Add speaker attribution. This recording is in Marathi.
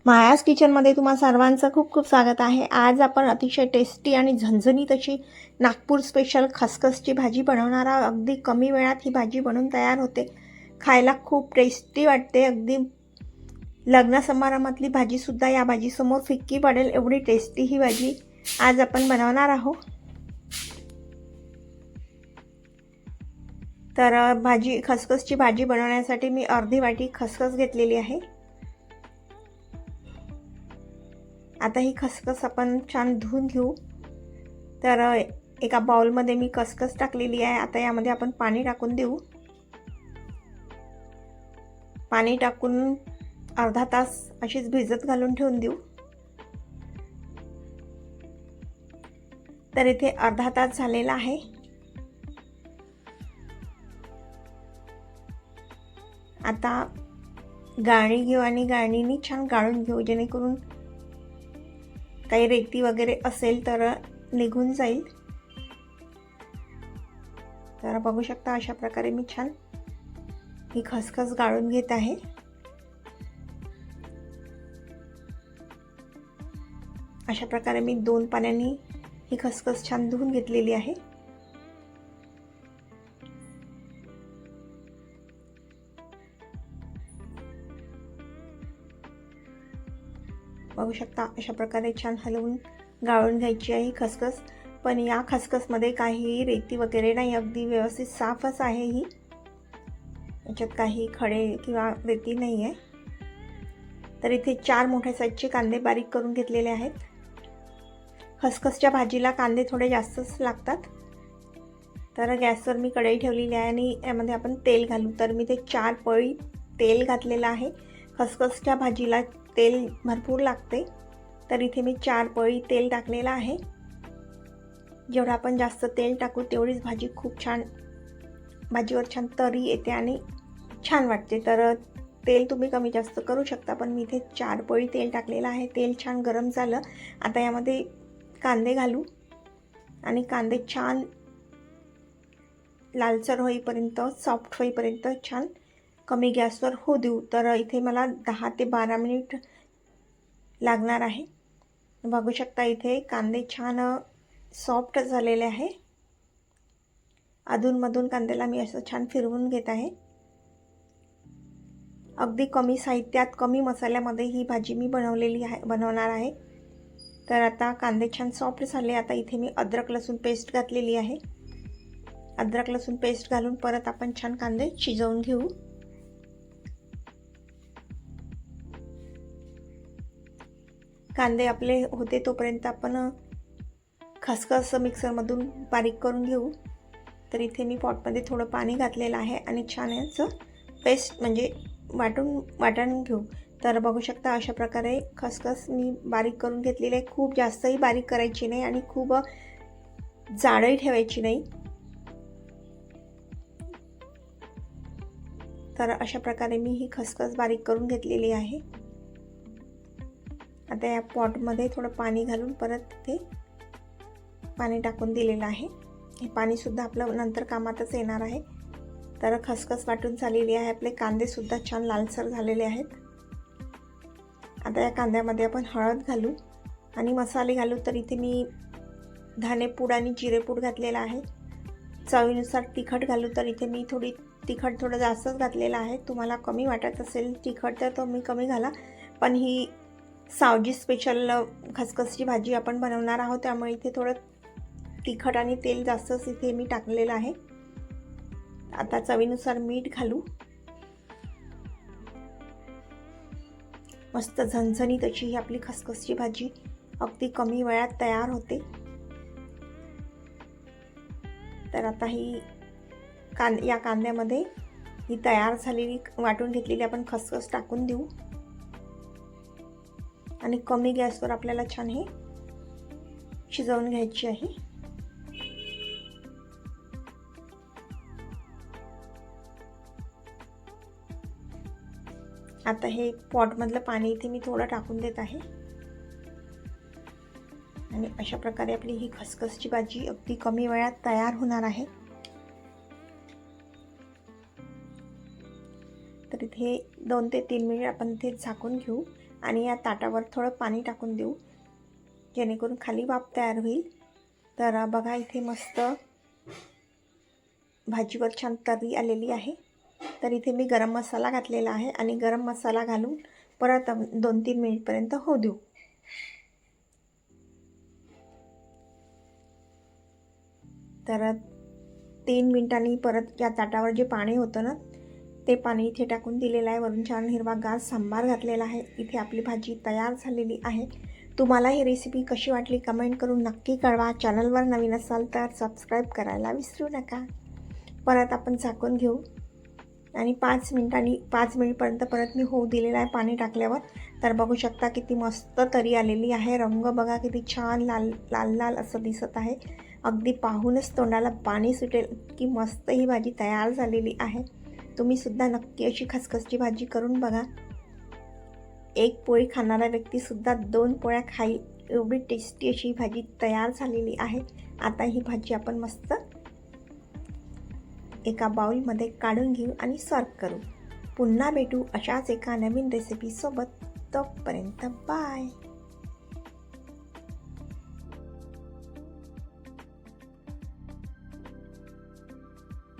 Speaker 1: मायाज किचनमध्ये तुम्हा सर्वांचं खूप खूप स्वागत आहे। आज आपण अतिशय टेस्टी आणि झणझणीत अशी नागपूर स्पेशल खसखसची भाजी बनवणार आहोत। अगदी कमी वेळात ही भाजी बनून तयार होते। खायला खूप टेस्टी वाटते। अगदी लग्न समारंभातली भाजीसुद्धा या भाजीसमोर फिक्की पडेल एवढी टेस्टी ही भाजी आज आपण बनवणार आहोत। तर खसखसची भाजी बनवण्यासाठी मी अर्धी वाटी खसखस घेतलेली आहे। आता ही खसखस आपण छान धुवून घेऊ। तर एका बाउलमध्ये मी खसखस टाकलेली आहे। आता यामध्ये आपण पाणी टाकून देऊ। पाणी टाकून अर्धा तास अशीच भिजत घालून ठेवून देऊ। तर इथे अर्धा तास झालेला आहे। आता गाळणी घेऊ आणि गाळणीने छान गाळून घेऊ, जेणेकरून काही रेती वगैरे असेल तर निघून जाईल। तर बघू शकता अशा प्रकारे मी छान ही खसखस गाळून घेत आहे। अशा प्रकारे मी 2 पाण्याने ही खसखस छान धुवून घेतलेली आहे। बघू शकता अशा प्रकारे छान हलवून गाळून घ्यायची आहे खसखस। पण या खसखसमध्ये काही रेती वगैरे नाही, अगदी व्यवस्थित साफच आहे ही। याच्यात काही खडे किंवा रेती नाही आहे। तर इथे 4 मोठ्या साईजचे कांदे बारीक करून घेतलेले आहेत। खसखसच्या भाजीला कांदे थोडे जास्तच लागतात। तर गॅसवर मी कढई ठेवलेली आहे आणि यामध्ये आपण तेल घालू। तर मी ते 4 पळी तेल घातलेलं आहे। खसखसच्या भाजीला तेल भरपूर लागते, तर इथे मी 4 पळी तेल टाकलेलं आहे। जेवढं आपण जास्त तेल टाकू तेवढीच भाजी खूप छान, भाजीवर छान तरी येते आणि छान वाटते। तर तेल तुम्ही कमी जास्त करू शकता, पण मी इथे 4 पळी तेल टाकलेलं आहे। तेल छान गरम झालं। आता यामध्ये कांदे घालू आणि कांदे छान लालसर होईपर्यंत, सॉफ्ट होईपर्यंत छान कमी गॅसवर होऊ देऊ। तर इथे मला 10 ते 12 मिनिट लागणार आहे। बघू शकता इथे कांदे छान सॉफ्ट झालेले आहे। अधूनमधून कांद्याला मी असं छान फिरवून घेत आहे। अगदी कमी साहित्यात, कमी मसाल्यामध्ये ही भाजी मी बनवणार आहे। तर आता कांदे छान सॉफ्ट झाले। आता इथे मी अद्रक लसूण पेस्ट घातलेली आहे। अद्रक लसूण पेस्ट घालून परत आपण छान कांदे शिजवून घेऊ। कांदे आपले होते तोपर्यंत आपण खसखस मिक्सरमधून बारीक करून घेऊ। तर इथे मी पॉटमध्ये थोडं पाणी घातलेलं आहे आणि छान याचं पेस्ट म्हणजे वाटून घेऊ। तर बघू शकता अशा प्रकारे खसखस मी बारीक करून घेतलेली आहे। खूप जास्तही बारीक करायची नाही आणि खूप जाडही ठेवायची नाही। तर अशा प्रकारे मी ही खसखस बारीक करून घेतलेली आहे। आता या पॉटमध्ये थोडं पाणी घालून परत ते पाणी टाकून दिलेलं आहे। हे पाणीसुद्धा आपलं नंतर कामातच येणार आहे। तर खसखस वाटून झालेली आहे। आपले कांदेसुद्धा छान लालसर झालेले आहेत। आता या कांद्यामध्ये आपण हळद घालू आणि मसाले घालू। तर इथे मी धनेपूड आणि जिरेपूड घातलेला आहे। चवीनुसार तिखट घालू। तर इथे मी तिखट थोडं जास्तच घातलेलं आहे। तुम्हाला कमी वाटत असेल तिखट तर तुम्ही कमी घाला, पण ही सावजी स्पेशल खसखसची भाजी आपण बनवणार आहोत, त्यामुळे इथे थोडं तिखट आणि तेल जास्तच इथे मी टाकलेलं आहे। आता चवीनुसार मीठ घालू। मस्त झणझणीत अशी ही आपली खसखसची भाजी अगदी कमी वेळात तयार होते। तर आता ही या कांद्यामध्ये ही तयार झालेली वाटून घेतलेली आपण खसखस टाकून देऊ आणि कमी गॅसवर आपल्याला छान हे शिजवून घ्यायची आहे। आता हे पॉटमधलं पाणी इथे मी थोडं टाकून देत आहे आणि अशा प्रकारे आपली ही खसखसची भाजी अगदी कमी वेळात तयार होणार आहे। तर इथे 2 ते 3 मिनिट आपण इथे झाकून घेऊ आणि या ताटावर थोडं पाणी टाकून देऊ, जेणेकरून खाली वाफ तयार होईल. तर बघा इथे मस्त भाजीवर छान तर्री आलेली आहे. तर इथे मी गरम मसाला घातलेला आहे आणि गरम मसाला घालून परत 2-3 मिनिटपर्यंत होऊ देऊ. तर 3 मिनिटांनी परत या ताटावर जे पाणी होतं ना, ते पाणी इथे टाकून दिलेलं आहे. वरून छान हिरवागार सांबार घातलेला आहे. इथे आपली भाजी तयार झालेली आहे. तुम्हाला ही रेसिपी कशी वाटली कमेंट करून नक्की कळवा. चॅनलवर नवीन असाल तर सबस्क्राईब करायला विसरू नका. परत आपण झाकून घेऊ आणि 5 मिनिटपर्यंत परत मी होऊ दिलेला आहे पाणी टाकल्यावर. तर बघू शकता किती मस्त तरी आलेली आहे. रंग बघा किती छान लाल लाल लाल असं दिसत आहे. अगदी पाहूनच तोंडाला पाणी सुटेल की मस्त ही भाजी तयार झालेली आहे. तुम्हीसुद्धा नक्की अशी खसखसची भाजी करून बघा. एक पोळी खाणारा व्यक्तीसुद्धा 2 पोळ्या खाईल एवढी टेस्टी अशी भाजी तयार झालेली आहे. आता ही भाजी आपण मस्त एका बाउलमध्ये काढून घेऊ आणि सर्व करू. पुन्हा भेटू अशाच एका नवीन रेसिपीसोबत. तोपर्यंत बाय.